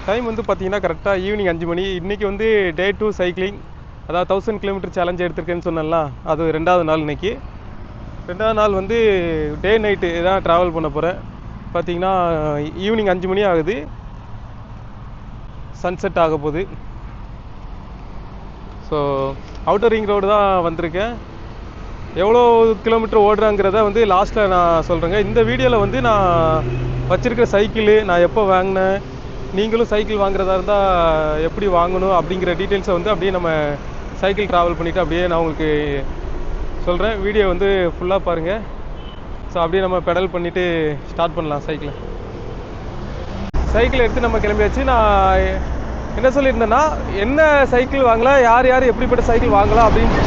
Time வந்து பார்த்தீங்கன்னா கரெக்டாக ஈவினிங் 5 மணி. இன்றைக்கி வந்து டே 2 சைக்கிளிங், அதாவது 1000 கிலோமீட்டர் சேலஞ்ச் எடுத்திருக்கேன்னு சொன்னேன்ல, அது 2வது நாள். இன்றைக்கி 2வது நாள் வந்து டே நைட்டு தான் ட்ராவல் பண்ண போகிறேன். பார்த்தீங்கன்னா ஈவினிங் 5 மணி ஆகுது, சன்செட் ஆக போகுது. ஸோ அவுட்டர் ரிங் ரோடு தான் வந்திருக்கேன். எவ்வளோ கிலோமீட்டர் ஓடுறாங்கிறத வந்து லாஸ்ட்டில் நான் சொல்கிறேங்க. இந்த வீடியோவில் வந்து நான் வச்சுருக்கிற சைக்கிள், நான் எப்போ வாங்கினேன், நீங்களும் சைக்கிள் வாங்குறதா இருந்தால் எப்படி வாங்கணும் அப்படிங்கிற டீட்டெயில்ஸை வந்து அப்படியே நம்ம சைக்கிள் ட்ராவல் பண்ணிவிட்டு அப்படியே நான் உங்களுக்கு சொல்கிறேன். வீடியோ வந்து ஃபுல்லாக பாருங்கள். ஸோ அப்படியே நம்ம பெடல் பண்ணிவிட்டு ஸ்டார்ட் பண்ணலாம். சைக்கிள் எடுத்து நம்ம கிளம்பியாச்சு. நான் என்ன சொல்லியிருந்தேன்னா, என்ன சைக்கிள் வாங்கலாம், யார் யார் எப்படிப்பட்ட சைக்கிள் வாங்கலாம் அப்படின்னு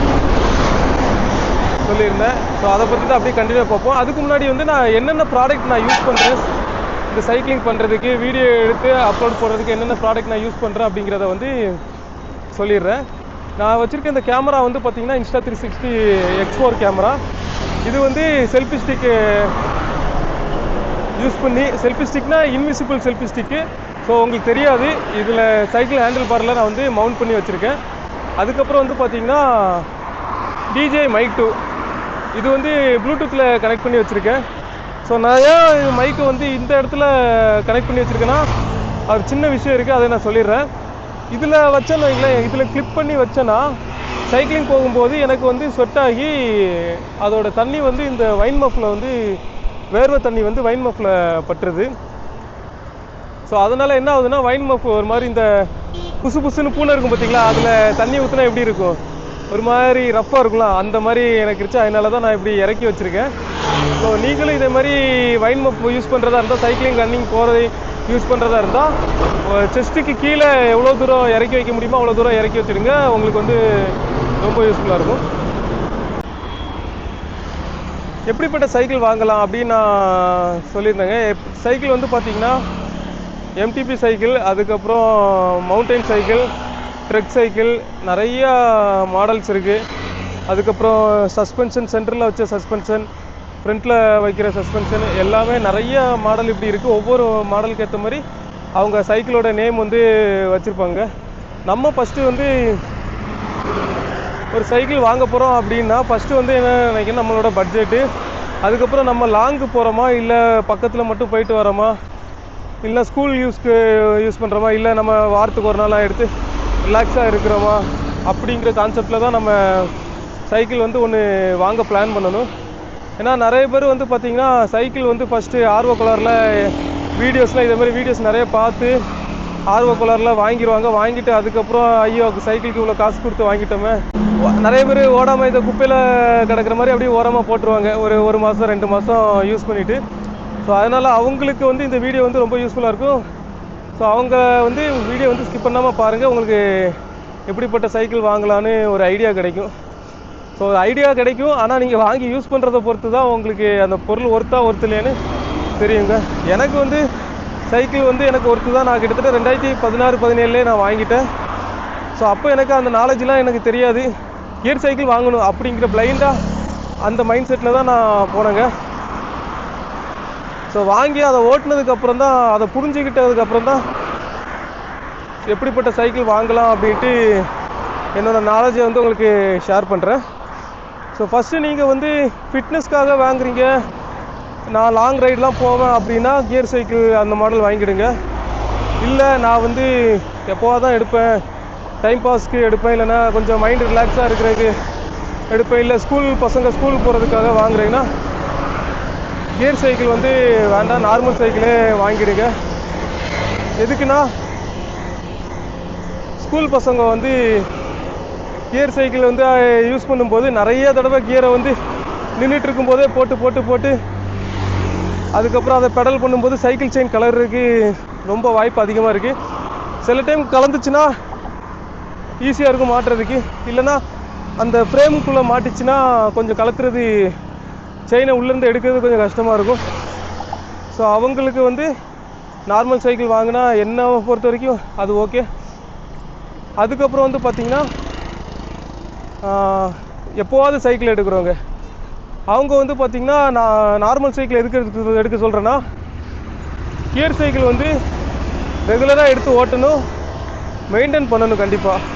சொல்லியிருந்தேன். ஸோ அதை பற்றி தான் அப்படியே கண்டினியூ பார்ப்போம். அதுக்கு முன்னாடி வந்து நான் என்னென்ன ப்ராடக்ட் நான் யூஸ் பண்ணுறேன், இந்த சைக்கிளிங் பண்ணுறதுக்கு, வீடியோ எடுத்து அப்லோட் போடுறதுக்கு என்னென்ன ப்ராடக்ட் நான் யூஸ் பண்ணுறேன் அப்படிங்கிறத வந்து சொல்லிடுறேன். நான் வச்சுருக்க இந்த கேமரா வந்து பார்த்திங்கன்னா Insta360 X4 கேமரா. இது வந்து செல்ஃபி ஸ்டிக்கு யூஸ் பண்ணி, செல்ஃபி ஸ்டிக்னா இன்விசிபிள் செல்ஃபி ஸ்டிக்கு. ஸோ உங்களுக்கு தெரியாது, இதில் சைக்கிள் ஹேண்டில் பாரில் நான் வந்து மவுண்ட் பண்ணி வச்சுருக்கேன். அதுக்கப்புறம் வந்து பார்த்திங்கன்னா DJI Mic 2, இது வந்து ப்ளூடூத்தில் கனெக்ட் பண்ணி வச்சுருக்கேன். ஸோ நான் ஏன் மைக்கை வந்து இந்த இடத்துல கனெக்ட் பண்ணி வச்சுருக்கேன்னா, அது சின்ன விஷயம் இருக்குது, அதை நான் சொல்லிடுறேன். இதில் வச்சேன்னு வைங்களேன், இதில் கிளிப் பண்ணி வச்சேன்னா சைக்கிளிங் போகும்போது எனக்கு வந்து ஸ்வெட் ஆகி அதோட தண்ணி வந்து இந்த வைன் மஃப்பில் வந்து வேர்வை தண்ணி வந்து வைன் மஃப்பில் பட்டுருது. ஸோ அதனால் என்ன ஆகுதுன்னா, வைன் மஃப் ஒரு மாதிரி இந்த புசு புசுன்னு பூனை இருக்கும் பார்த்தீங்களா, அதில் தண்ணி ஊற்றினா எப்படி இருக்கும், ஒரு மாதிரி ரஃப்பாக இருக்கலாம், அந்த மாதிரி எனக்கு இருந்துச்சு. அதனால தான் நான் இப்படி இறக்கி வச்சுருக்கேன். ஸோ நீங்களும் இதே மாதிரி வைன் மப் யூஸ் பண்ணுறதா இருந்தால், சைக்கிளிங் ரன்னிங் போகிறது யூஸ் பண்ணுறதா இருந்தால், செஸ்ட்டுக்கு கீழே எவ்வளோ தூரம் இறக்கி வைக்க முடியுமோ அவ்வளோ தூரம் இறக்கி வச்சுடுங்க. உங்களுக்கு வந்து ரொம்ப யூஸ்ஃபுல்லாக இருக்கும். எப்படிப்பட்ட சைக்கிள் வாங்கலாம் அப்படின்னு நான் சொல்லியிருந்தேங்க. சைக்கிள் வந்து பார்த்திங்கன்னா MTB சைக்கிள், அதுக்கப்புறம் மவுண்டைன் சைக்கிள், ட்ரெக் சைக்கிள், நிறையா மாடல்ஸ் இருக்குது. அதுக்கப்புறம் சஸ்பென்ஷன், சென்டரில் வச்ச சஸ்பென்ஷன், ஃப்ரண்ட்டில் வைக்கிற சஸ்பென்ஷன், எல்லாமே நிறைய மாடல் இப்படி இருக்குது. ஒவ்வொரு மாடலுக்கு ஏற்ற மாதிரி அவங்க சைக்கிளோட நேம் வந்து வச்சுருப்பாங்க. நம்ம ஃபஸ்ட்டு வந்து ஒரு சைக்கிள் வாங்க போகிறோம் அப்படின்னா, ஃபஸ்ட்டு வந்து என்ன நினைக்கிறேன், நம்மளோட பட்ஜெட்டு, அதுக்கப்புறம் நம்ம லாங்கு போகிறோமா, இல்லை பக்கத்தில் மட்டும் போயிட்டு வரோமா, இல்லை ஸ்கூல் யூஸ் பண்ணுறோமா, இல்லை நம்ம வாரத்துக்கு ஒரு நாளாக எடுத்து ரிலாக்ஸாக இருக்கிறோமா, அப்படிங்கிற கான்செப்டில் தான் நம்ம சைக்கிள் வந்து ஒன்று வாங்க பிளான் பண்ணணும். ஏன்னா நிறைய பேர் வந்து பார்த்திங்கன்னா சைக்கிள் வந்து ஃபஸ்ட்டு ஆர்வ கோளாறில் வீடியோஸ்லாம், இதே மாதிரி வீடியோஸ் நிறைய பார்த்து ஆர்வ கோளாறில் வாங்கிடுவாங்க. வாங்கிட்டு அதுக்கப்புறம் ஐயோ சைக்கிளுக்கு இவ்வளோ காசு கொடுத்து வாங்கிட்டோமே, நிறைய பேர் ஓடாமல் இதை குப்பையில் கிடக்கிற மாதிரி அப்படியே ஓரமாக போட்டுருவாங்க, ஒரு மாதம் 2 மாதம் யூஸ் பண்ணிவிட்டு. ஸோ அதனால் அவங்களுக்கு வந்து இந்த வீடியோ வந்து ரொம்ப யூஸ்ஃபுல்லாக இருக்கும். ஸோ அவங்க வந்து வீடியோ வந்து ஸ்கிப் பண்ணாமல் பாருங்கள், உங்களுக்கு எப்படிப்பட்ட சைக்கிள் வாங்கலான்னு ஒரு ஐடியா கிடைக்கும். ஸோ ஐடியா கிடைக்கும், ஆனால் நீங்கள் வாங்கி யூஸ் பண்ணுறதை பொறுத்து தான் உங்களுக்கு அந்த பொருள் ஒர்த்து இல்லையான்னு தெரியுங்க. எனக்கு வந்து சைக்கிள் வந்து எனக்கு ஒர்த்து தான். நான் கிட்டத்தட்ட 2016-17 நான் வாங்கிட்டேன். ஸோ அப்போ எனக்கு அந்த நாலேஜ்லாம் எனக்கு தெரியாது, கியர் சைக்கிள் வாங்கணும் அப்படிங்கிற பிளைண்டாக அந்த மைண்ட் செட்டில் தான் நான் போனேங்க. ஸோ வாங்கி அதை ஓட்டினதுக்கப்புறம் தான், அதை புரிஞ்சுக்கிட்டதுக்கப்புறம் தான் எப்படிப்பட்ட சைக்கிள் வாங்கலாம் அப்படின்ட்டு என்னோடய நாலேஜை வந்து உங்களுக்கு ஷேர் பண்ணுறேன். ஸோ ஃபஸ்ட்டு நீங்கள் வந்து ஃபிட்னஸ்க்காக வாங்குறீங்க, நான் லாங் ரைடெலாம் போவேன் அப்படின்னா கியர் சைக்கிள் அந்த மாடல் வாங்கிடுங்க. இல்லை நான் வந்து எப்போவாக தான் எடுப்பேன், டைம் பாஸ்க்கு எடுப்பேன், இல்லைனா கொஞ்சம் மைண்டு ரிலாக்ஸாக இருக்கிறதுக்கு எடுப்பேன், இல்லை பசங்க ஸ்கூல் போகிறதுக்காக வாங்குறீங்கன்னா கியர் சைக்கிள் வந்து வேண்டாம், நார்மல் சைக்கிளே வாங்கிடுங்க. எதுக்குன்னா ஸ்கூல் பசங்க வந்து கியர் சைக்கிள் வந்து யூஸ் பண்ணும்போது நிறைய தடவை கியரை வந்து நின்றுட்டு இருக்கும்போதே போட்டு அதுக்கப்புறம் அதை பெடல் பண்ணும்போது சைக்கிள் செயின் கலர்றதுக்கு ரொம்ப வாய்ப்பு அதிகமாக இருக்குது. சில டைம் கலந்துச்சுன்னா ஈஸியாக இருக்கும் மாட்டுறதுக்கு, இல்லைன்னா அந்த ஃப்ரேமுக்குள்ளே மாட்டிச்சுன்னா கொஞ்சம் கலத்துறது, செயினை உள்ளேருந்து எடுக்கிறது கொஞ்சம் கஷ்டமாக இருக்கும். ஸோ அவங்களுக்கு வந்து நார்மல் சைக்கிள் வாங்கினா என்னை பொறுத்த வரைக்கும் அது ஓகே. அதுக்கப்புறம் வந்து பார்த்திங்கன்னா எப்போவாவது சைக்கிள் எடுக்கிறவங்க, அவங்க வந்து பார்த்திங்கன்னா நான் நார்மல் சைக்கிள் எடுக்க சொல்கிறேன்னா, கியர் சைக்கிள் வந்து ரெகுலராக எடுத்து ஓட்டணும், மெயின்டைன் பண்ணணும் கண்டிப்பாக.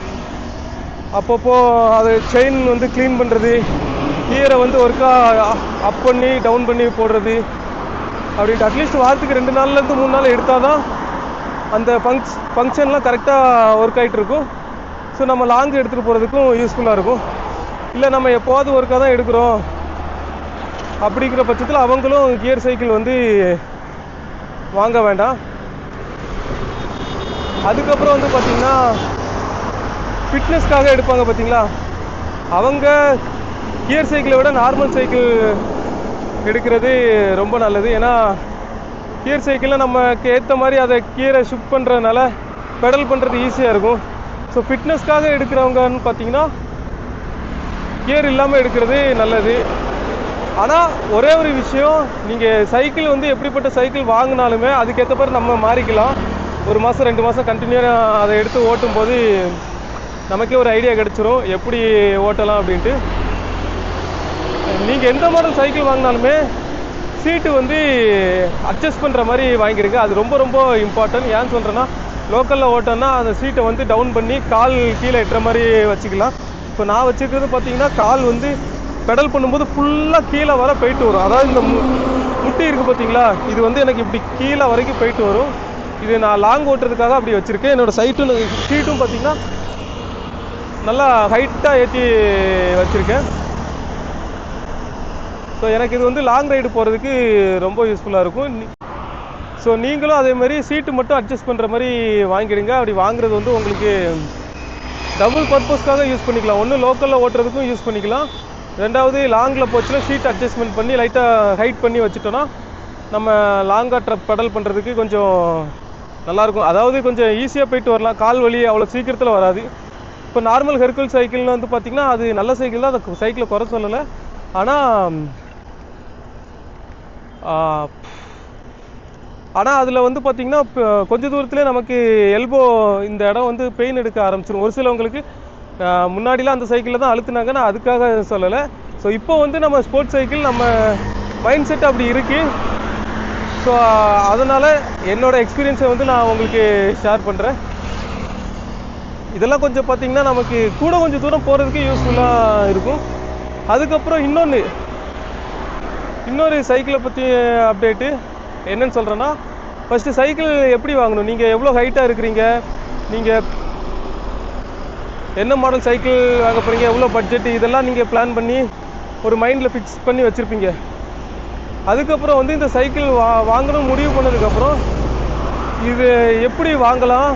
அப்பப்போ அது செயின் வந்து க்ளீன் பண்ணுறது, கியரை வந்து ஒருக்கா அப் பண்ணி டவுன் பண்ணி போடுறது அப்படின்ட்டு அட்லீஸ்ட் வாரத்துக்கு 2 நாள்லேருந்து 3 நாள் எடுத்தால் தான் அந்த ஃபங்க்ஷன்லாம் கரெக்டாக ஒர்க் ஆகிட்டு இருக்கும். ஸோ நம்ம லாங் எடுத்துகிட்டு போகிறதுக்கும் யூஸ்ஃபுல்லாக இருக்கும். இல்லை நம்ம எப்போது ஒர்க்காக தான் எடுக்கிறோம் அப்படிங்கிற பட்சத்தில் அவங்களும் கியர் சைக்கிள் வந்து வாங்க வேண்டாம். அதுக்கப்புறம் வந்து பார்த்திங்கன்னா ஃபிட்னஸ்க்காக எடுப்பாங்க பார்த்தீங்களா, அவங்க கியர் சைக்கிளை விட நார்மல் சைக்கிள் எடுக்கிறது ரொம்ப நல்லது. ஏன்னா கியர் சைக்கிளில் நமக்கு ஏற்ற மாதிரி அதை கியரை ஷிஃப்ட் பண்ணுறதுனால பெடல் பண்ணுறது ஈஸியாக இருக்கும். ஸோ ஃபிட்னஸ்க்காக எடுக்கிறவங்கன்னு பார்த்தீங்கன்னா கியர் இல்லாமல் எடுக்கிறது நல்லது. ஆனால் ஒரே ஒரு விஷயம், நீங்கள் சைக்கிள் வந்து எப்படிப்பட்ட சைக்கிள் வாங்கினாலுமே அதுக்கேற்ற மாதிரி நம்ம மாறிக்கலாம். 1 மாதம் 2 மாதம் கண்டினியூவாக அதை எடுத்து ஓட்டும் போது நமக்கே ஒரு ஐடியா கிடச்சிரும் எப்படி ஓட்டலாம் அப்படின்ட்டு. நீங்கள் எந்த மாடல் சைக்கிள் வாங்கினாலுமே சீட்டு வந்து அட்ஜஸ்ட் பண்ணுற மாதிரி வாங்கிடுங்க. அது ரொம்ப ரொம்ப இம்பார்ட்டன்ட். ஏன்னு சொல்கிறேன்னா, லோக்கலில் ஓட்டோன்னா அந்த சீட்டை வந்து டவுன் பண்ணி கால் கீழே எட்டுற மாதிரி வச்சுக்கலாம். இப்போ நான் வச்சுருக்கிறது பார்த்தீங்கன்னா கால் வந்து பெடல் பண்ணும்போது ஃபுல்லாக கீழே வர போயிட்டு வரும். அதாவது இந்த முட்டி இருக்குது பார்த்தீங்களா, இது வந்து எனக்கு இப்படி கீழே வரைக்கும் போயிட்டு வரும். இது நான் லாங் ஓட்டுறதுக்காக அப்படி வச்சுருக்கேன். என்னோடய சீட்டும் பார்த்தீங்கன்னா நல்லா ஹைட்டாக ஏற்றி வச்சுருக்கேன். ஸோ எனக்கு இது வந்து லாங் ரைடு போகிறதுக்கு ரொம்ப யூஸ்ஃபுல்லாக இருக்கும். ஸோ நீங்களும் அதே மாதிரி சீட்டு மட்டும் அட்ஜஸ்ட் பண்ணுற மாதிரி வாங்கிடுங்க. அப்படி வாங்குறது வந்து உங்களுக்கு டபுள் பர்பஸ்க்காக யூஸ் பண்ணிக்கலாம். ஒன்று லோக்கலில் ஓட்டுறதுக்கும் யூஸ் பண்ணிக்கலாம், ரெண்டாவது லாங்கில் போச்சுன்னா சீட் அட்ஜஸ்ட்மெண்ட் பண்ணி லைட்டாக ஹைட் பண்ணி வச்சுட்டோன்னா நம்ம லாங்காக பெடல் பண்ணுறதுக்கு கொஞ்சம் நல்லாயிருக்கும். அதாவது கொஞ்சம் ஈஸியாக போயிட்டு வரலாம், கால் வலி அவ்வளோ சீக்கிரத்தில் வராது. இப்போ நார்மல் ஹெர்குல் சைக்கிள்னு வந்து பார்த்திங்கன்னா அது நல்ல சைக்கிள் தான், அந்த சைக்கிளை குறை சொல்லலை. ஆனால் அதில் வந்து பார்த்திங்கன்னா கொஞ்சம் தூரத்துலேயே நமக்கு எல்போ இந்த இடம் வந்து பெயின் எடுக்க ஆரம்பிச்சிடும். ஒரு சிலவங்களுக்கு முன்னாடிலாம் அந்த சைக்கிளில் தான் அழுத்துனாங்க, நான் அதுக்காக சொல்லலை. ஸோ இப்போ வந்து நம்ம ஸ்போர்ட்ஸ் சைக்கிள் நம்ம மைண்ட் செட் அப்படி இருக்குது. ஸோ அதனால் என்னோடய எக்ஸ்பீரியன்ஸை வந்து நான் உங்களுக்கு ஷேர் பண்ணுறேன். இதெல்லாம் கொஞ்சம் பார்த்திங்கன்னா நமக்கு கூட கொஞ்சம் தூரம் போகிறதுக்கு யூஸ்ஃபுல்லாக இருக்கும். அதுக்கப்புறம் இன்னொரு சைக்கிளை பற்றி அப்டேட்டு என்னன்னு சொல்கிறேன்னா, ஃபஸ்ட்டு சைக்கிள் எப்படி வாங்கணும், நீங்கள் எவ்வளோ ஹைட்டாக இருக்கிறீங்க, நீங்கள் என்ன மாடல் சைக்கிள் வாங்க போகிறீங்க, எவ்வளோ பட்ஜெட்டு, இதெல்லாம் நீங்கள் பிளான் பண்ணி ஒரு மைண்டில் ஃபிக்ஸ் பண்ணி வச்சுருப்பீங்க. அதுக்கப்புறம் வந்து இந்த சைக்கிள் வாங்கணும் முடிவு பண்ணதுக்கப்புறம் இது எப்படி வாங்கலாம்,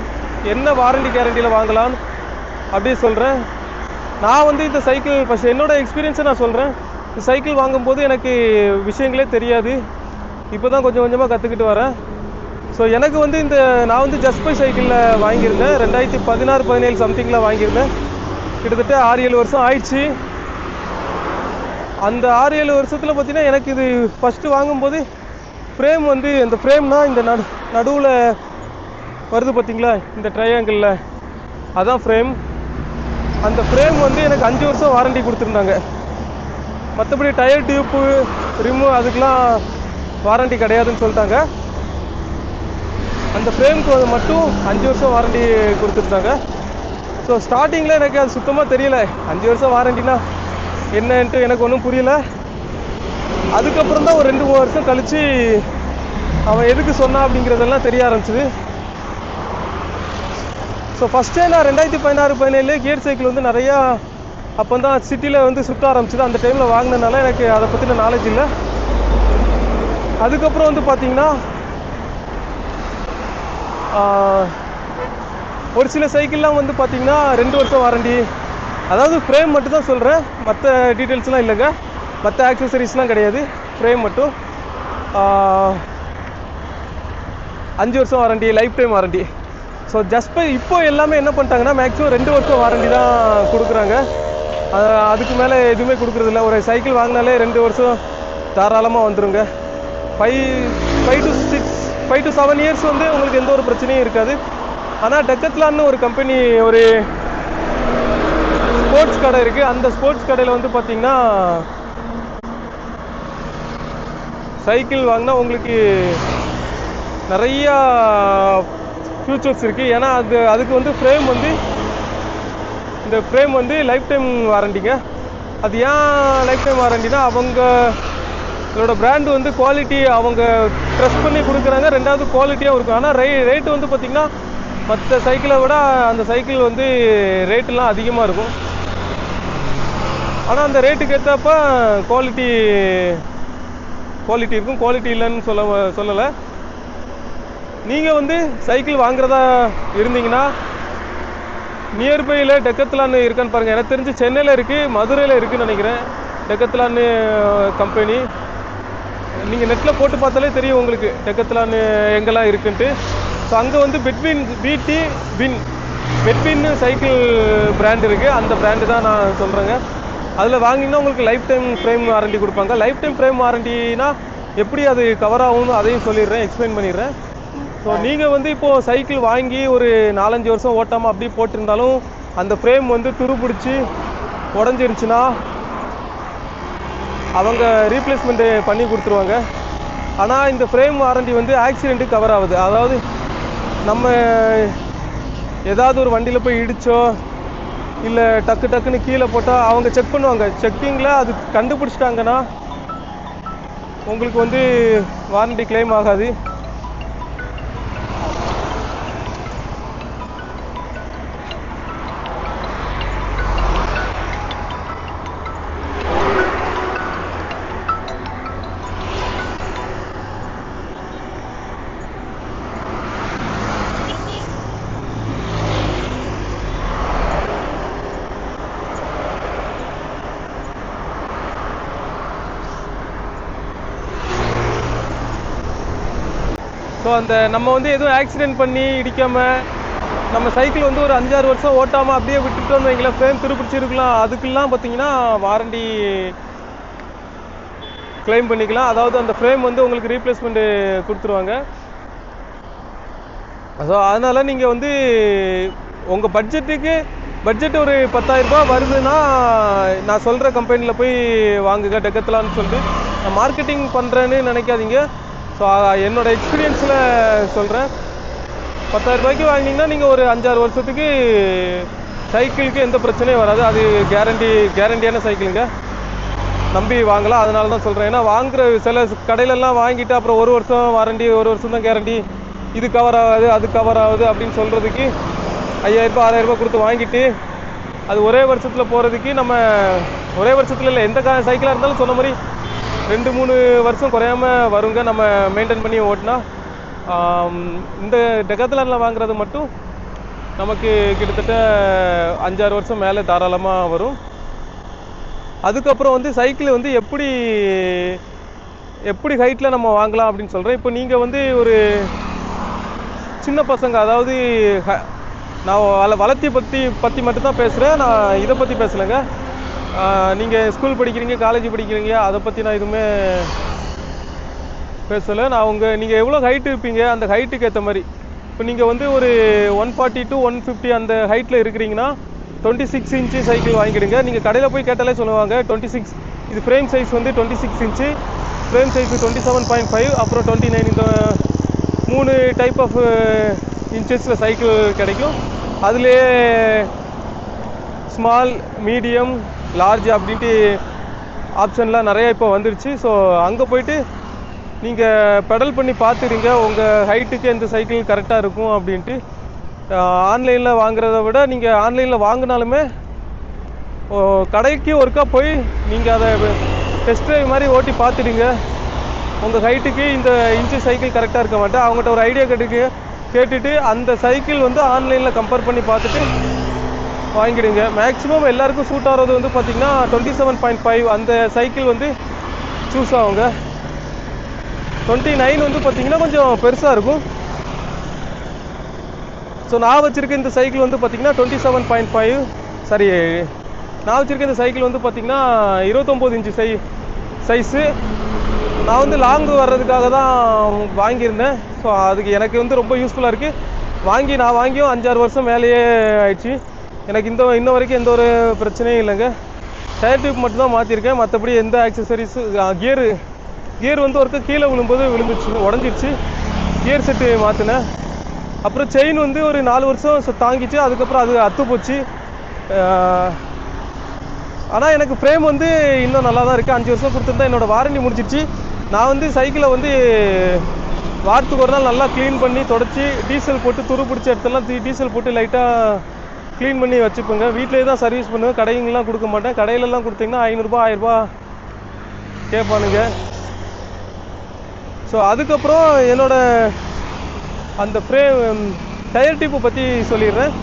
என்ன வாரண்டி கேரண்டியில் வாங்கலாம் அப்படி சொல்கிறேன். நான் வந்து இந்த சைக்கிள் ஃபஸ்ட் என்னோடய எக்ஸ்பீரியன்ஸை நான் சொல்கிறேன். இந்த சைக்கிள் வாங்கும்போது எனக்கு விஷயங்களே தெரியாது, இப்போ தான் கொஞ்சம் கொஞ்சமாக கற்றுக்கிட்டு வரேன். ஸோ எனக்கு வந்து நான் வந்து ஜஸ்பை சைக்கிளில் வாங்கியிருந்தேன், 2016-17 சம்திங்கில் வாங்கியிருந்தேன். கிட்டத்தட்ட 6-7 வருஷம் ஆயிடுச்சு. அந்த 6-7 வருஷத்தில் பார்த்தீங்கன்னா எனக்கு இது ஃபஸ்ட்டு வாங்கும்போது ஃப்ரேம் வந்து இந்த ஃப்ரேம்னால் இந்த நடுவில் வருது பார்த்தீங்களா, இந்த ட்ரையாங்கிளில், அதான் ஃப்ரேம். அந்த ஃப்ரேம் வந்து எனக்கு 5 வருஷம் வாரண்டி கொடுத்துருந்தாங்க. மற்றபடி டயர் டியூப்பு ரிமூவ் அதுக்கெலாம் வாரண்டி கிடையாதுன்னு சொல்லிட்டாங்க. அந்த ஃப்ரேமுக்கு மட்டும் 5 வருஷம் வாரண்டி கொடுத்துருந்தாங்க. ஸோ ஸ்டார்டிங்கில் எனக்கு அது சுத்தமாக தெரியலை, 5 வருஷம் வாரண்டினா என்னன்ட்டு எனக்கு ஒன்றும் புரியல. அதுக்கப்புறம் தான் ஒரு 2-3 வருஷம் கழித்து அவன் எதுக்கு சொன்னான் அப்படிங்கிறதெல்லாம் தெரிய ஆரம்பிச்சிது. ஸோ ஃபஸ்ட்டே நான் 2016-17 கியர் சைக்கிள் வந்து நிறையா அப்போ தான் சிட்டியில் வந்து சுற்ற ஆரம்பிச்சிது. அந்த டைமில் வாங்கினதுனால எனக்கு அதை பற்றின நாலேஜ் இல்லை. அதுக்கப்புறம் வந்து பார்த்திங்கன்னா ஒரு சில சைக்கிள்லாம் வந்து பார்த்திங்கன்னா 2 வருஷம் வாரண்டி, அதாவது ஃப்ரேம் மட்டும் தான் சொல்கிறேன், மற்ற டீட்டெயில்ஸ்லாம் இல்லைங்க, மற்ற ஆக்சசரிஸ்லாம் கிடையாது, ஃப்ரேம் மட்டும் 5 வருஷம் warranty, life time warranty. So just இப்போ எல்லாமே என்ன பண்ணிட்டாங்கன்னா மேக்ஸிமம் 2 வருஷம் வாரண்டி தான் கொடுக்குறாங்க. அதுக்கு மேலே எதுவுமே கொடுக்குறதில்ல. ஒரு சைக்கிள் வாங்கினாலே 2 வருஷம் தாராளமாக வந்துடுங்க. 5 to 7 இயர்ஸ் வந்து உங்களுக்கு எந்த ஒரு பிரச்சனையும் இருக்காது. ஆனால் டெக்கத்லான்னு ஒரு கம்பெனி, ஒரு ஸ்போர்ட்ஸ் கடை இருக்குது. அந்த ஸ்போர்ட்ஸ் கடையில் வந்து பார்த்திங்கன்னா சைக்கிள் வாங்கினா உங்களுக்கு நிறையா ஃபியூச்சர்ஸ் இருக்குது. ஏன்னா அதுக்கு வந்து ஃப்ரேம் வந்து இந்த ஃப்ரேம் வந்து லைஃப் டைம் வாரண்டிங்க. அது ஏன் லைஃப் டைம் வாரண்டினா அவங்களோட பிராண்டு வந்து குவாலிட்டி அவங்க ட்ரஸ்ட் பண்ணி கொடுக்குறாங்க. ரெண்டாவது குவாலிட்டியாக இருக்கும். ஆனால் ரேட்டு வந்து பார்த்திங்கன்னா மற்ற சைக்கிளை விட அந்த சைக்கிள் வந்து ரேட்டெலாம் அதிகமாக இருக்கும். ஆனால் அந்த ரேட்டுக்கு ஏற்றப்ப குவாலிட்டி இருக்கும். குவாலிட்டி இல்லைன்னு சொல்லலை. நீங்கள் வந்து சைக்கிள் வாங்குறதா இருந்தீங்கன்னா நியர்பையில் டெக்கத்லான்னு இருக்கான்னு பாருங்கள். எனக்கு தெரிஞ்சு சென்னையில் இருக்குது, மதுரையில் இருக்குதுன்னு நினைக்கிறேன் டெக்கத்லான்னு கம்பெனி. நீங்கள் நெட்டில் போட்டு பார்த்தாலே தெரியும் உங்களுக்கு டெக்கத்லான்னு எங்கெல்லாம் இருக்குன்ட்டு. ஸோ அங்கே வந்து பெட்வின்னு சைக்கிள் பிராண்ட் இருக்குது. அந்த பிராண்டு தான் நான் சொல்கிறேங்க. அதில் வாங்கினா உங்களுக்கு லைஃப் டைம் ஃப்ரேம் வாரண்டி கொடுப்பாங்க. லைஃப் டைம் ஃப்ரேம் வாரண்டினா எப்படி அது கவர் ஆகும்னு அதையும் சொல்லிடுறேன், எக்ஸ்பிளைன் பண்ணிடுறேன். ஸோ நீங்கள் வந்து இப்போது சைக்கிள் வாங்கி ஒரு 4-5 வருஷம் ஓட்டாமல் அப்படியே போட்டிருந்தாலும் அந்த ஃப்ரேம் வந்து துருப்பிடிச்சி உடஞ்சிருச்சுன்னா அவங்க ரீப்ளேஸ்மெண்ட்டு பண்ணி கொடுத்துருவாங்க. ஆனால் இந்த ஃப்ரேம் வாரண்டி வந்து ஆக்சிடெண்ட்டுக்கு கவர் ஆகுது. அதாவது நம்ம ஏதாவது ஒரு வண்டியில் போய் இடித்தோ இல்லை டக்குன்னு கீழே போட்டால் அவங்க செக் பண்ணுவாங்க. செக்கிங்கில் அது கண்டுபிடிச்சிட்டாங்கன்னா உங்களுக்கு வந்து வாரண்டி கிளைம் ஆகாது. ஸோ அந்த நம்ம வந்து எதுவும் ஆக்சிடெண்ட் பண்ணி இடிக்காமல் நம்ம சைக்கிள் வந்து ஒரு 5-6 வருஷம் ஓட்டாமல் அப்படியே விட்டுட்டோம்னு வைங்களேன், ஃப்ரேம் துருப்பிடிச்சிருக்கலாம். அதுக்கெல்லாம் பார்த்தீங்கன்னா வாரண்டி கிளைம் பண்ணிக்கலாம். அதாவது அந்த ஃப்ரேம் வந்து உங்களுக்கு ரீப்ளேஸ்மெண்ட்டு கொடுத்துருவாங்க. ஸோ அதனால் நீங்கள் வந்து உங்கள் பட்ஜெட் ஒரு 10,000 ரூபா வருதுன்னா நான் சொல்கிற கம்பெனியில் போய் வாங்குங்க டெக்கத்லான்னு சொல்லிட்டு. நான் மார்க்கெட்டிங் பண்ணுறேன்னு நினைக்காதீங்க. ஸோ என்னோடய எக்ஸ்பீரியன்ஸில் சொல்கிறேன். 10,000 ரூபாய்க்கு வாங்கினீங்கன்னா நீங்கள் ஒரு 5-6 வருஷத்துக்கு சைக்கிளுக்கு எந்த பிரச்சனையும் வராது. அது கேரண்டியான சைக்கிளுங்க, நம்பி வாங்கலாம். அதனால தான் சொல்கிறேன். ஏன்னா வாங்குகிற சில கடையிலெல்லாம் வாங்கிட்டு அப்புறம் 1 வருஷம் வாரண்டி, 1 வருஷம் தான் கேரண்டி, இது கவர் ஆகாது அது கவர் ஆகுது அப்படின்னு சொல்கிறதுக்கு 5,000 ரூபா 6,000 ரூபா கொடுத்து வாங்கிட்டு அது ஒரே வருஷத்தில் போகிறதுக்கு நம்ம ஒரே வருஷத்தில் இல்லை, எந்த சைக்கிளாக இருந்தாலும் சொன்ன மாதிரி 2-3 வருஷம் குறையாமல் வருங்க நம்ம மெயின்டைன் பண்ணி ஓட்டினா. இந்த டெக்கத்லானில் வாங்குறது மட்டும் நமக்கு கிட்டத்தட்ட 5-6 வருஷம் மேலே தாராளமாக வரும். அதுக்கப்புறம் வந்து சைக்கிள் வந்து எப்படி ஹைட்டில் நம்ம வாங்கலாம் அப்படின்னு சொல்கிறேன். இப்போ நீங்கள் வந்து ஒரு சின்ன பசங்க, அதாவது நான் வளர்த்தி பற்றி மட்டும்தான் பேசுகிறேன், நான் இதை பற்றி பேசலைங்க. நீங்கள் ஸ்கூல் படிக்கிறீங்க, காலேஜ் படிக்கிறீங்க, அதை பற்றி நான் எதுவுமே பேசலை. நீங்கள் எவ்வளோ ஹைட்டு இருப்பீங்க அந்த ஹைட்டுக்கு ஏற்ற மாதிரி இப்போ நீங்கள் வந்து ஒரு 140 to 150 அந்த ஹைட்டில் இருக்கிறீங்கன்னா 26 இன்ச்சு சைக்கிள் வாங்கிடுங்க. நீங்கள் கடையில் போய் கேட்டாலே சொல்லுவாங்க 26. இது ஃப்ரேம் சைஸ் வந்து 26 இன்ச்சு, ஃப்ரேம் சைஸ் 27.5, அப்புறம் 29. இந்த 3 டைப் ஆஃப் இன்ச்சஸில் சைக்கிள் கிடைக்கும். அதுலேயே ஸ்மால், மீடியம், லார்ஜ் அப்படின்ட்டு ஆப்ஷன்லாம் நிறையா இப்போ வந்துருச்சு. ஸோ அங்கே போய்ட்டு நீங்கள் பெடல் பண்ணி பார்த்துடுங்க உங்கள் ஹைட்டுக்கு எந்த சைக்கிள் கரெக்டாக இருக்கும் அப்படின்ட்டு. ஆன்லைனில் வாங்குறத விட நீங்கள் ஆன்லைனில் வாங்கினாலுமே கடைக்கு ஒருக்கா போய் நீங்கள் அதை டெஸ்ட் ட்ரைவ் மாதிரி ஓட்டி பார்த்துடுங்க. உங்கள் ஹைட்டுக்கு இந்த இன்ச்சு சைக்கிள் கரெக்டாக இருக்க மாட்டேன், அவங்ககிட்ட ஒரு ஐடியா கேட்டுட்டு அந்த சைக்கிள் வந்து ஆன்லைனில் கம்பேர் பண்ணி பார்த்துட்டு வாங்கிடுங்க. மேக்ஸிமம் எல்லாருக்கும் சூட் ஆகிறது வந்து பார்த்திங்கன்னா 27.5 அந்த சைக்கிள் வந்து சூஸ் ஆகுங்க. 29 வந்து பார்த்திங்கன்னா கொஞ்சம் பெருசாக இருக்கும். ஸோ நான் வச்சுருக்க இந்த சைக்கிள் வந்து பார்த்திங்கன்னா 27.5, சரி நான் வச்சுருக்க இந்த சைக்கிள் வந்து பார்த்திங்கன்னா 29 இன்ச்சு சைஸு. நான் வந்து லாங்கு வர்றதுக்காக தான் வாங்கியிருந்தேன். ஸோ அதுக்கு எனக்கு வந்து ரொம்ப யூஸ்ஃபுல்லாக இருக்குது. நான் வாங்கியும் 5-6 வருஷம் மேலேயே ஆயிடுச்சு. எனக்கு இன்ன வரைக்கும் எந்த ஒரு பிரச்சனையும் இல்லைங்க. டயர் டியூப் மட்டும் தான் மாற்றிருக்கேன், மற்றபடி எந்த ஆக்சசரிஸு. கியர் வந்து ஒருக்க கீழே விழும்போது உடஞ்சிருச்சு. கியர் செட்டு மாற்றினேன். அப்புறம் செயின் வந்து ஒரு 4 வருஷம் தாங்கிச்சு. அதுக்கப்புறம் அது அத்து போச்சு. ஆனால் எனக்கு ஃப்ரேம் வந்து இன்னும் நல்லா தான் இருக்குது. 5 வருஷம் கொடுத்துருந்தா என்னோடய வாரண்டி முடிச்சிச்சு. நான் வந்து சைக்கிளை வந்து வாரத்துக்கு ஒரு நாள் நல்லா க்ளீன் பண்ணி தொடச்சி டீசல் போட்டு துரு பிடிச்ச இடத்துலாம் டீசல் போட்டு லைட்டாக க்ளீன் பண்ணி வச்சுப்பேங்க. வீட்டிலே தான் சர்வீஸ் பண்ணுவேன். கடைங்கெலாம் கொடுக்க மாட்டேன். கடையிலலாம் கொடுத்தீங்கன்னா 500 1000 கேட்பானுங்க. ஸோ அதுக்கப்புறம் என்னோடய அந்த ஃப்ரேம் டயர் டிப்பு பற்றி சொல்லிடுறேன்.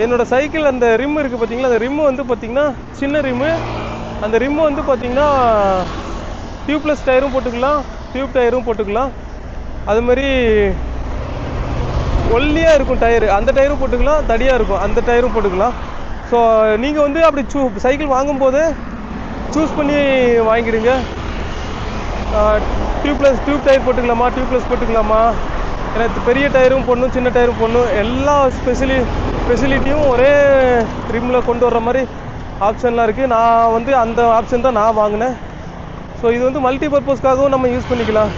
என்னோடய சைக்கிள் அந்த ரிம் இருக்குது பார்த்தீங்களா, அந்த ரிம்மு வந்து பார்த்திங்கன்னா சின்ன ரிம்மு. அந்த ரிம்மு வந்து பார்த்திங்கன்னா டியூப்லெஸ் டயரும் போட்டுக்கலாம், டியூப் டயரும் போட்டுக்கலாம். அதுமாதிரி ஒல்லியாக இருக்கும் டயரு, அந்த டயரும் போட்டுக்கலாம். தடியாக இருக்கும் அந்த டயரும் போட்டுக்கலாம். ஸோ நீங்கள் வந்து அப்படி சைக்கிள் வாங்கும்போது சூஸ் பண்ணி வாங்கிடுங்க. டியூப் டயர் போட்டுக்கலாமா, டியூப்லெஸ் போட்டுக்கலாமா, எனக்கு பெரிய டயரும் போடணும் சின்ன டயரும் போடணும், எல்லா ஃபெசிலிட்டியும் ஒரே ரிம்மில் கொண்டு வர்ற மாதிரி ஆப்ஷன்லாம் இருக்குது. நான் வந்து அந்த ஆப்ஷன் தான் நான் வாங்கினேன். ஸோ இது வந்து மல்டி பர்பஸ்க்காகவும் நம்ம யூஸ் பண்ணிக்கலாம்.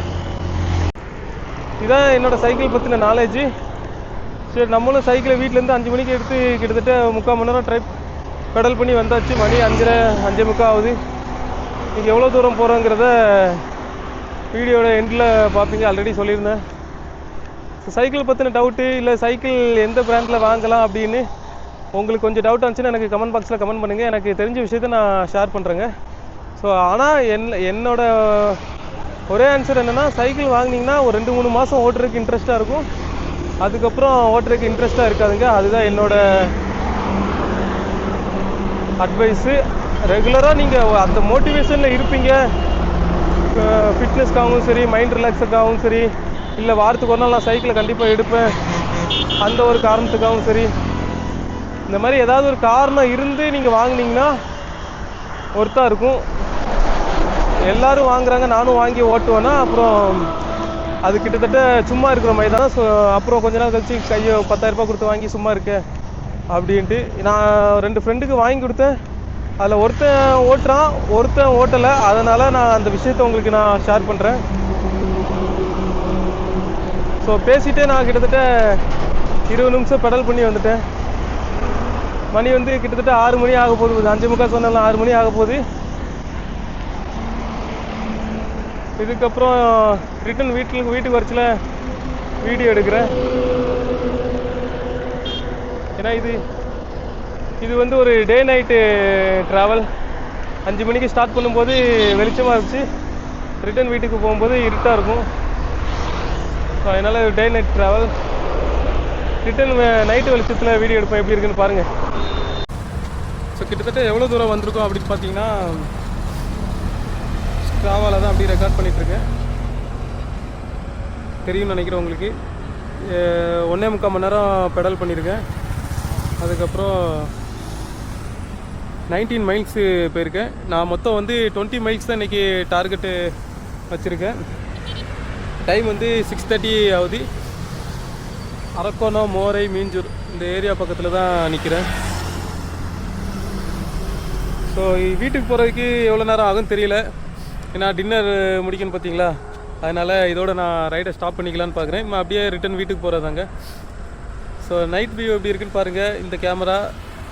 இதான் என்னோடய சைக்கிள் பற்றின நாலேஜு. சரி, நம்மளும் சைக்கிளை வீட்டிலேருந்து 5 மணிக்கு எடுத்து கிட்டத்தட்ட 3/4 மணி நேரம் பெடல் பண்ணி வந்தாச்சு. மணி 5:30 ஆகுது. நீங்கள் எவ்வளோ தூரம் போகிறோங்கிறத வீடியோட எண்டில் பார்ப்பீங்க. ஆல்ரெடி சொல்லியிருந்தேன். சைக்கிள் பற்றின டவுட்டு இல்லை சைக்கிள் எந்த பிராண்டில் வாங்கலாம் அப்படின்னு உங்களுக்கு கொஞ்சம் டவுட் இருந்துச்சுன்னா எனக்கு கமெண்ட் பாக்ஸில் கமெண்ட் பண்ணுங்கள். எனக்கு தெரிஞ்ச விஷயத்த நான் ஷேர் பண்ணுறேங்க. ஸோ ஆனால் என்னோட ஒரே ஆன்சர் என்னென்னா, சைக்கிள் வாங்கினீங்கன்னா ஒரு 2-3 மாதம் ஓட்டுறதுக்கு இன்ட்ரெஸ்ட்டாக இருக்கும். அதுக்கப்புறம் ஓட்டுறதுக்கு இன்ட்ரெஸ்ட்டாக இருக்காதுங்க. அதுதான் என்னோட அட்வைஸு. ரெகுலராக நீங்கள் அந்த மோட்டிவேஷனில் இருப்பீங்க, ஃபிட்னஸ்க்காகவும் சரி, மைண்ட் ரிலாக்ஸுக்காகவும் சரி, இல்லை வாரத்துக்கு ஒரு நாள் நான் சைக்கிளை கண்டிப்பாக எடுப்பேன் அந்த ஒரு காரணத்துக்காகவும் சரி, இந்த மாதிரி ஏதாவது ஒரு காரணம் இருந்து நீங்கள் வாங்கினீங்கன்னா ஒர்த்தாக இருக்கும். எல்லோரும் வாங்குறாங்க நானும் வாங்கி ஓட்டுவேன்னா அப்புறம் அது கிட்டத்தட்ட சும்மா இருக்கிற மாதிரி தான். ஸோ அப்புறம் கொஞ்ச நாள் கழிச்சு கையை 10,000 ரூபாய் கொடுத்து வாங்கி சும்மா இருக்கேன் அப்படின்ட்டு. நான் 2 ஃப்ரெண்டுக்கு வாங்கி கொடுத்தேன். அதில் ஒருத்தன் ஓட்டுறான், ஒருத்தன் ஓட்டலை. அதனால் நான் அந்த விஷயத்தை உங்களுக்கு நான் ஷேர் பண்ணுறேன். ஸோ பேசிகிட்டே நான் கிட்டத்தட்ட 20 நிமிஷம் பெடல் பண்ணி வந்துட்டேன். மணி வந்து கிட்டத்தட்ட 6 மணி ஆக போகுது. 5:45 சொன்னாலும் 6 மணி ஆக போகுது. இதுக்கப்புறம் ரிட்டன் வீட்டுக்கு வரச்சில வீடியோ எடுக்கிறேன். ஏன்னா இது வந்து ஒரு டே நைட்டு ட்ராவல். 5 மணிக்கு ஸ்டார்ட் பண்ணும்போது வெளிச்சமாக இருந்துச்சு, ரிட்டன் வீட்டுக்கு போகும்போது இருட்டாக இருக்கும். ஸோ அதனால் day night travel. Return night வெளிச்சத்தில் வீடியோ எடுப்பேன், எப்படி இருக்குன்னு பாருங்கள். ஸோ கிட்டத்தட்ட எவ்வளோ தூரம் வந்திருக்கோம் அப்படின்னு பார்த்தீங்கன்னா, ஸ்ட்ராவால் தான் அப்படி ரெக்கார்ட் பண்ணிகிட்ருக்கேன். தெரியும்னு நினைக்கிறேன் உங்களுக்கு. 1.25 மணி நேரம் பெடல் பண்ணியிருக்கேன். அதுக்கப்புறம் 19 மைல்ஸு போயிருக்கேன். நான் மொத்தம் வந்து 20 மைல்ஸ் தான் இன்றைக்கி டார்கெட்டு வச்சுருக்கேன். டைம் வந்து 6:30 ஆகுது. அரக்கோணம், மோரை, மீஞ்சூர் இந்த ஏரியா பக்கத்தில் தான் நிற்கிறேன். ஸோ வீட்டுக்கு போகிறதுக்கு எவ்வளோ நேரம் ஆகும்னு தெரியல. ஏன்னா டின்னர் முடிக்கணும் பார்த்தீங்களா, அதனால் இதோட நான் ரைடை ஸ்டாப் பண்ணிக்கலான்னு பார்க்குறேன். அப்படியே ரிட்டன் வீட்டுக்கு போகிறதாங்க. ஸோ நைட் வியூ எப்படி இருக்குன்னு பாருங்கள். இந்த கேமரா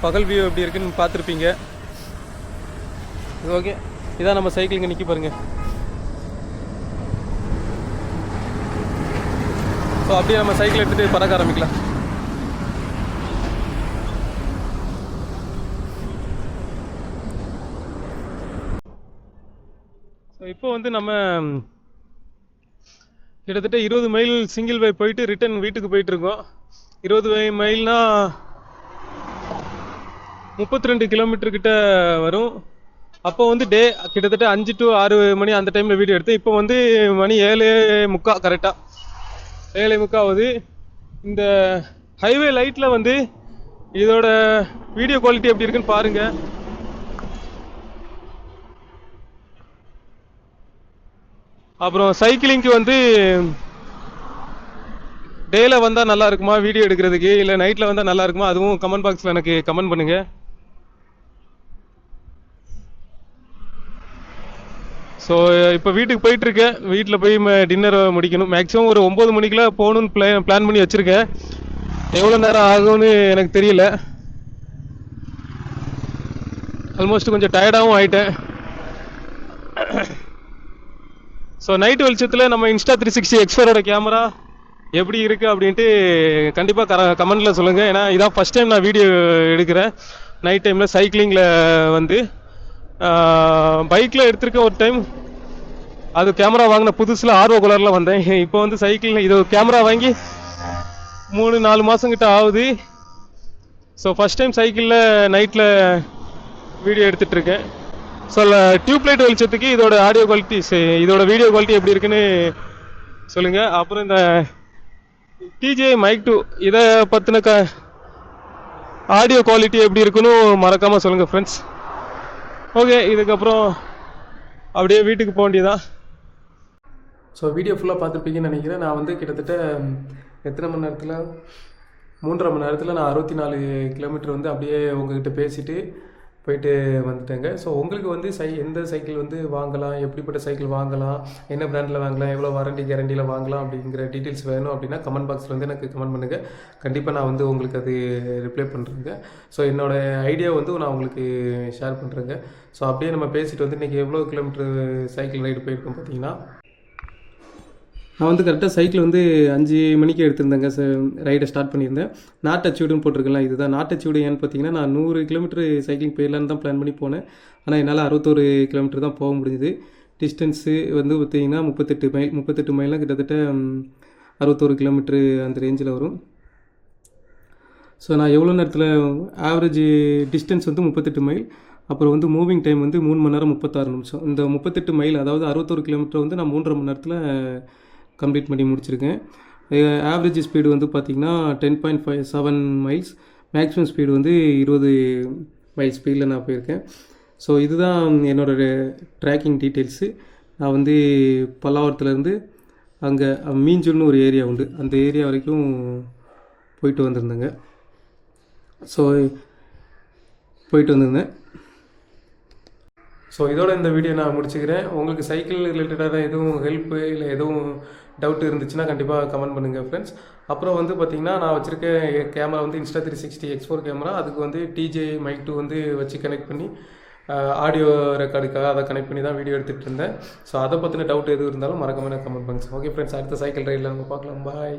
பகல் வியூ எப்படி இருக்குன்னு பார்த்துருப்பீங்க. ஓகே, இதான் நம்ம சைக்கிளிங்க நிற்கி பாருங்கள். ஸோ அப்படியே நம்ம சைக்கிள் எடுத்துகிட்டு பறக்க ஆரம்பிக்கலாம். ஸோ இப்போ வந்து நம்ம கிட்டத்தட்ட 20 மைல் சிங்கிள் வே போயிட்டு ரிட்டன் வீட்டுக்கு போயிட்டுருக்கோம். 20 மைல்னா 32 கிலோமீட்டர் கிட்ட வரும். அப்போ வந்து டே கிட்டத்தட்ட 5 to 6 மணி அந்த டைமில் வீடியோ எடுத்தேன். இப்போ வந்து மணி 7:45 கரெக்டாக 7:45 ஆகுது. இந்த ஹைவே லைட்டில் வந்து இதோட வீடியோ குவாலிட்டி எப்படி இருக்குன்னு பாருங்கள். அப்புறம் சைக்கிளிங்க்கு வந்து டேயில் வந்தால் நல்லா இருக்குமா வீடியோ எடுக்கிறதுக்கு, இல்லை நைட்டில் வந்தால் நல்லா இருக்குமா, அதுவும் கமெண்ட் பாக்ஸில் எனக்கு கமெண்ட் பண்ணுங்கள். ஸோ இப்போ வீட்டுக்கு போயிட்டுருக்கேன். வீட்டில் போய் டின்னர் முடிக்கணும். மேக்ஸிமம் ஒரு 9 மணிக்கெலாம் போகணுன்னு பிளான் பண்ணி வச்சுருக்கேன். எவ்வளோ நேரம் ஆகும்னு எனக்கு தெரியல. ஆல்மோஸ்ட் கொஞ்சம் டயர்டாகவும் ஆகிட்டேன். ஸோ நைட்டு வெளிச்சத்தில் நம்ம இன்ஸ்டா 360 X4 கேமரா எப்படி இருக்குது அப்படின்ட்டு கண்டிப்பாக கமெண்டில் சொல்லுங்கள். ஏன்னா இதான் ஃபஸ்ட் டைம் நான் வீடியோ எடுக்கிறேன் நைட் டைமில் சைக்கிளிங்கில் வந்து. பைக்கில் எடுத்திருக்கேன் ஒரு டைம், அது கேமரா வாங்கின புதுசில் ஆர்வ கலரில் வந்தேன். இப்போ வந்து சைக்கிளில் இது கேமரா வாங்கி 3-4 மாதம் கிட்ட ஆகுது. ஸோ ஃபஸ்ட் டைம் சைக்கிளில் நைட்டில் வீடியோ எடுத்துகிட்ருக்கேன். ஸோ டியூப்லைட் வெளிச்சத்துக்கு இதோட ஆடியோ குவாலிட்டி இதோட வீடியோ குவாலிட்டி எப்படி இருக்குன்னு சொல்லுங்கள். அப்புறம் இந்த டிஜே மைக் 2 இதை பற்றின ஆடியோ குவாலிட்டி எப்படி இருக்குன்னு மறக்காமல் சொல்லுங்கள் ஃப்ரெண்ட்ஸ். ஓகே, இதுக்கப்புறம் அப்படியே வீட்டுக்கு போக வேண்டியதான். ஸோ வீடியோ ஃபுல்லாக பார்த்துருப்பீங்கன்னு நினைக்கிறேன். நான் வந்து கிட்டத்தட்ட எத்தனை மணி நேரத்தில் 3.5 மணி நேரத்தில் நான் 64 கிலோமீட்டர் வந்து அப்படியே உங்ககிட்ட பேசிட்டு போயிட்டு வந்துட்டேங்க. ஸோ உங்களுக்கு வந்து எந்த சைக்கிள் வந்து வாங்கலாம், எப்படிப்பட்ட சைக்கிள் வாங்கலாம், என்ன பிராண்டில் வாங்கலாம், எவ்வளோ வாரண்டி கேரண்டியில் வாங்கலாம் அப்படிங்கிற டீட்டெயில்ஸ் வேணும் அப்படின்னா கமெண்ட் பாக்ஸில் வந்து எனக்கு கமெண்ட் பண்ணுங்கள். கண்டிப்பாக நான் வந்து உங்களுக்கு அது ரிப்ளை பண்ணுறேங்க. ஸோ என்னோடய ஐடியா வந்து நான் உங்களுக்கு ஷேர் பண்ணுறேங்க. ஸோ அப்படியே நம்ம பேசிட்டு வந்து இன்றைக்கி எவ்வளோ கிலோமீட்டர் சைக்கிள் ரைடு போயிருக்கோம் பார்த்தீங்கன்னா, நான் வந்து கரெக்டாக சைக்கிள் வந்து 5 மணிக்கு எடுத்திருந்தேங்க. ரைடை ஸ்டார்ட் பண்ணியிருந்தேன். நாட் அச்சீவ்டுன்னு போட்டிருக்கலாம். இதுதான் நாட் அச்சீவ்டு. ஏன்னு பார்த்தீங்கன்னா நான் 100 கிலோமீட்டர் சைக்கிளிங் போயிடலான்னு தான் பிளான் பண்ணி போனேன். ஆனால் என்னால் 61 கிலோமீட்டர் தான் போக முடிஞ்சுது. டிஸ்டன்ஸு வந்து பார்த்தீங்கன்னா 38 மைல்னால் கிட்டத்தட்ட 61 கிலோமீட்ரு அந்த ரேஞ்சில் வரும். ஸோ நான் எவ்வளோ நேரத்தில் ஆவரேஜ் டிஸ்டன்ஸ் வந்து 38 மைல், அப்புறம் வந்து மூவிங் டைம் வந்து 3 மணி நேரம் 36 நிமிஷம். இந்த 38 மைல் அதாவது 61 கிலோமீட்டர் வந்து நான் 3.5 மணி நேரத்தில் கம்ப்ளீட் பண்ணி முடிச்சிருக்கேன். ஆவரேஜ் ஸ்பீடு வந்து பார்த்திங்கன்னா 10.57 மைல்ஸ், மேக்ஸிமம் ஸ்பீடு வந்து 20 மைல் ஸ்பீடில் நான் போயிருக்கேன். ஸோ இதுதான் என்னோடய ட்ராக்கிங் டீட்டெயில்ஸு. நான் வந்து பல்லாவரத்துலேருந்து அங்கே மீஞ்சூர்னு ஒரு ஏரியா உண்டு, அந்த ஏரியா வரைக்கும் போயிட்டு வந்திருந்தேங்க. ஸோ போயிட்டு வந்திருந்தேன். ஸோ இதோட இந்த வீடியோ நான் முடிச்சுக்கிறேன். உங்களுக்கு சைக்கிள் ரிலேட்டடாக எதுவும் ஹெல்ப்பு இல்லை எதுவும் டவுட் இருந்துச்சுன்னா கண்டிப்பாக கமெண்ட் பண்ணுங்கள் ஃப்ரெண்ட்ஸ். அப்புறம் வந்து பார்த்திங்கன்னா நான் வச்சுருக்க கேமரா வந்து இன்ஸ்டா 360 X4 கேமரா. அதுக்கு வந்து டிஜே மைக் 2 வந்து வச்சு கனெக்ட் பண்ணி ஆடியோ ரெக்கார்டுக்காக அதை கனெக்ட் பண்ணி தான் வீடியோ எடுத்துகிட்டு இருந்தேன். ஸோ அதை பற்றின டவுட் எதுவும் இருந்தாலும் மறக்காம கமெண்ட் பண்ணுங்க. ஓகே ஃப்ரெண்ட்ஸ், அடுத்த சைக்கிள் ரைடில் நம்ம பார்க்கலாம். பாய்.